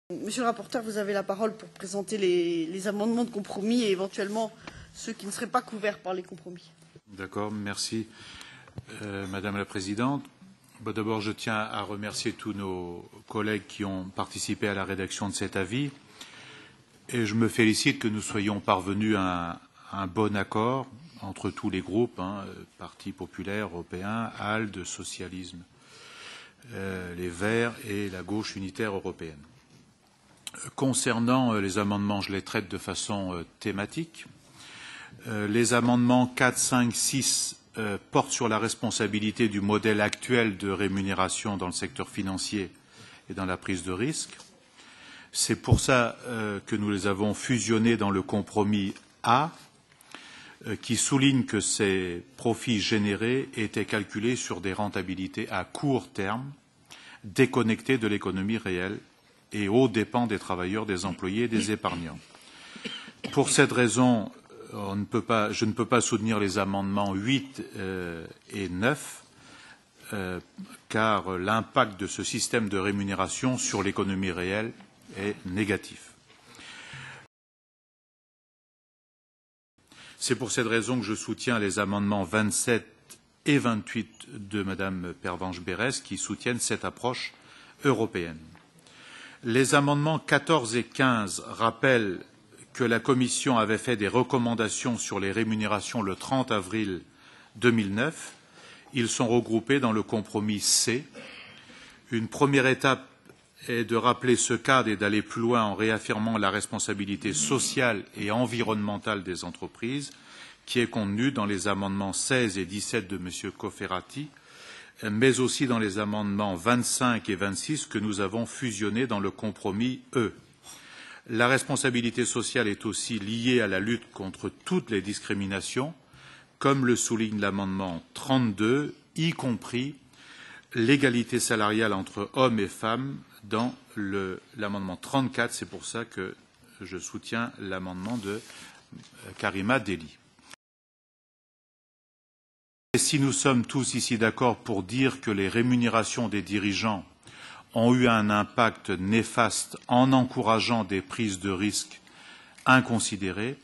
Monsieur le rapporteur, vous avez la parole pour présenter les amendements de compromis et éventuellement ceux qui ne seraient pas couverts par les compromis. D'accord, merci Madame la Présidente. D'abord, je tiens à remercier tous nos collègues qui ont participé à la rédaction de cet avis et je me félicite que nous soyons parvenus à un bon accord entre tous les groupes, Parti populaire européen, ALDE, Socialisme, les Verts et la gauche unitaire européenne. Concernant les amendements, je les traite de façon thématique. Les amendements 4, 5, 6 portent sur la responsabilité du modèle actuel de rémunération dans le secteur financier et dans la prise de risque. C'est pour ça que nous les avons fusionnés dans le compromis A, qui souligne que ces profits générés étaient calculés sur des rentabilités à court terme, déconnectées de l'économie réelle et aux dépens des travailleurs, des employés et des épargnants. Pour cette raison, je ne peux pas soutenir les amendements 8 et 9, car l'impact de ce système de rémunération sur l'économie réelle est négatif. C'est pour cette raison que je soutiens les amendements 27 et 28 de Madame Pervenche Berès qui soutiennent cette approche européenne. Les amendements 14 et 15 rappellent que la Commission avait fait des recommandations sur les rémunérations le 30 avril 2009. Ils sont regroupés dans le compromis C. Une première étape est de rappeler ce cadre et d'aller plus loin en réaffirmant la responsabilité sociale et environnementale des entreprises, qui est contenue dans les amendements 16 et 17 de M. Cofferati, mais aussi dans les amendements 25 et 26 que nous avons fusionnés dans le compromis E. La responsabilité sociale est aussi liée à la lutte contre toutes les discriminations, comme le souligne l'amendement 32, y compris l'égalité salariale entre hommes et femmes dans l'amendement 34. C'est pour ça que je soutiens l'amendement de Karima Delli. Et si nous sommes tous ici d'accord pour dire que les rémunérations des dirigeants ont eu un impact néfaste en encourageant des prises de risques inconsidérées,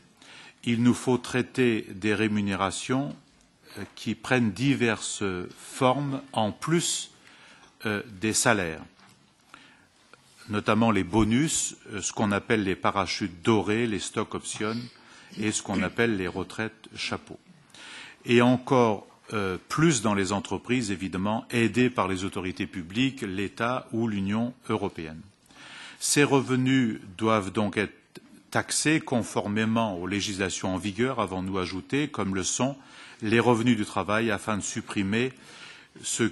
il nous faut traiter des rémunérations qui prennent diverses formes en plus des salaires, notamment les bonus, ce qu'on appelle les parachutes dorés, les stock options et ce qu'on appelle les retraites chapeaux. Et encore plus dans les entreprises, évidemment, aidées par les autorités publiques, l'État ou l'Union européenne. Ces revenus doivent donc être taxés conformément aux législations en vigueur, avons-nous ajouté, comme le sont les revenus du travail, afin de supprimer ce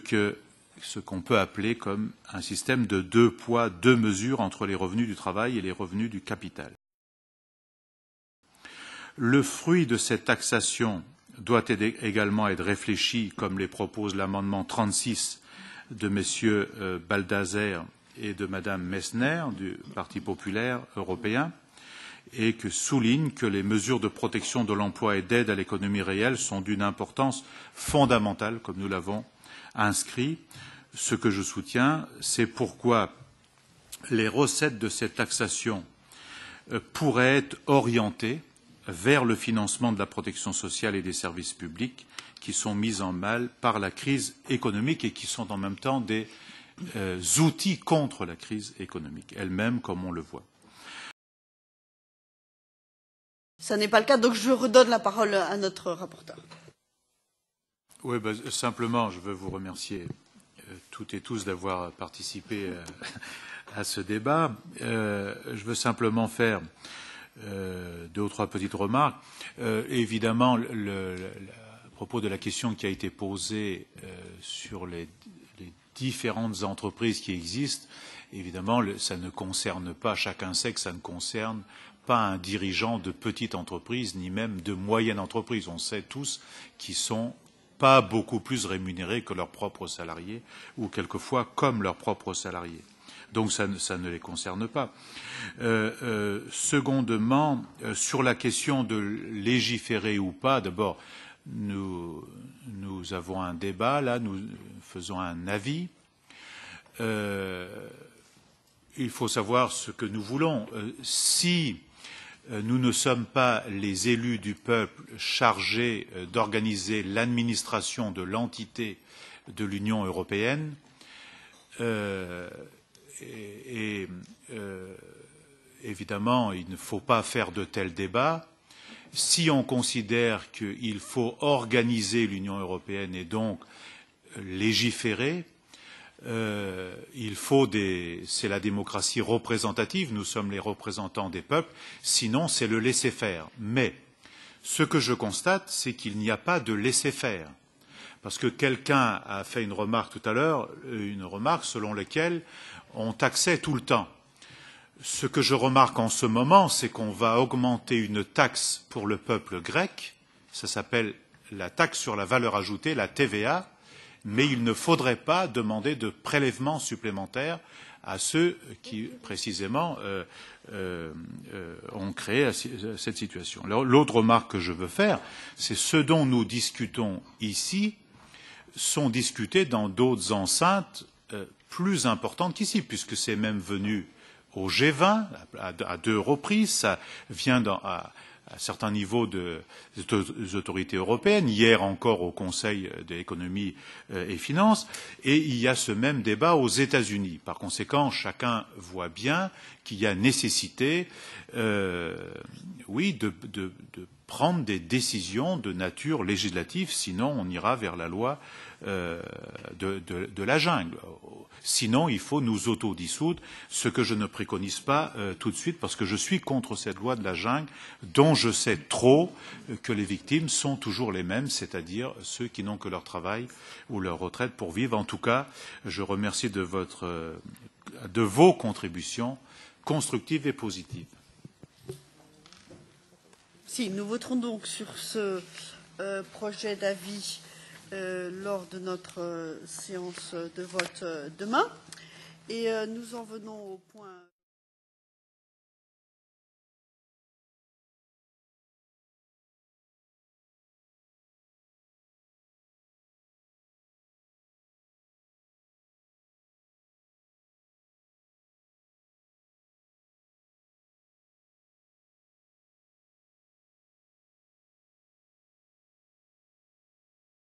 qu'on peut appeler comme un système de 2 poids, 2 mesures entre les revenus du travail et les revenus du capital. Le fruit de cette taxation doit également être réfléchi, comme les propose l'amendement 36 de M. Baldazer et de Mme Messner du Parti populaire européen, et que souligne que les mesures de protection de l'emploi et d'aide à l'économie réelle sont d'une importance fondamentale, comme nous l'avons inscrit. Ce que je soutiens, c'est pourquoi les recettes de cette taxation pourraient être orientées vers le financement de la protection sociale et des services publics qui sont mis en mal par la crise économique et qui sont en même temps des outils contre la crise économique elle-même, comme on le voit. Ce n'est pas le cas, donc je redonne la parole à notre rapporteur. Oui, simplement, je veux vous remercier toutes et tous d'avoir participé à ce débat. Je veux simplement faire 2 ou 3 petites remarques. Évidemment, à propos de la question qui a été posée sur les différentes entreprises qui existent, évidemment, ça ne concerne pas, chacun sait que ça ne concerne pas un dirigeant de petite entreprise, ni même de moyenne entreprise. On sait tous qu'ils sont pas beaucoup plus rémunérés que leurs propres salariés, ou quelquefois comme leurs propres salariés. Donc ça ne les concerne pas. Secondement, sur la question de légiférer ou pas, d'abord, nous avons un débat, là, nous faisons un avis. il faut savoir ce que nous voulons. Si nous ne sommes pas les élus du peuple chargés d'organiser l'administration de l'entité de l'Union européenne, évidemment, il ne faut pas faire de tels débats. Si on considère qu'il faut organiser l'Union européenne et donc légiférer, c'est la démocratie représentative, nous sommes les représentants des peuples, sinon c'est le laisser-faire. Mais ce que je constate, c'est qu'il n'y a pas de laisser-faire. Parce que quelqu'un a fait une remarque tout à l'heure, une remarque selon laquelle on taxait tout le temps. Ce que je remarque en ce moment, c'est qu'on va augmenter une taxe pour le peuple grec, ça s'appelle la taxe sur la valeur ajoutée, la TVA, mais il ne faudrait pas demander de prélèvements supplémentaires à ceux qui, précisément, ont créé cette situation. L'autre remarque que je veux faire, c'est ce dont nous discutons ici sont discutés dans d'autres enceintes plus importantes qu'ici, puisque c'est même venu au G20 à 2 reprises, ça vient à certains niveaux des autorités européennes, hier encore au Conseil de l'économie et finances, et il y a ce même débat aux États-Unis. Par conséquent, chacun voit bien qu'il y a nécessité, oui, de prendre des décisions de nature législative, sinon on ira vers la loi de la jungle. Sinon, il faut nous autodissoudre, ce que je ne préconise pas tout de suite, parce que je suis contre cette loi de la jungle, dont je sais trop que les victimes sont toujours les mêmes, c'est-à-dire ceux qui n'ont que leur travail ou leur retraite pour vivre. En tout cas, je remercie de vos contributions constructives et positives. Si, nous voterons donc sur ce projet d'avis lors de notre séance de vote demain. Et nous en venons au point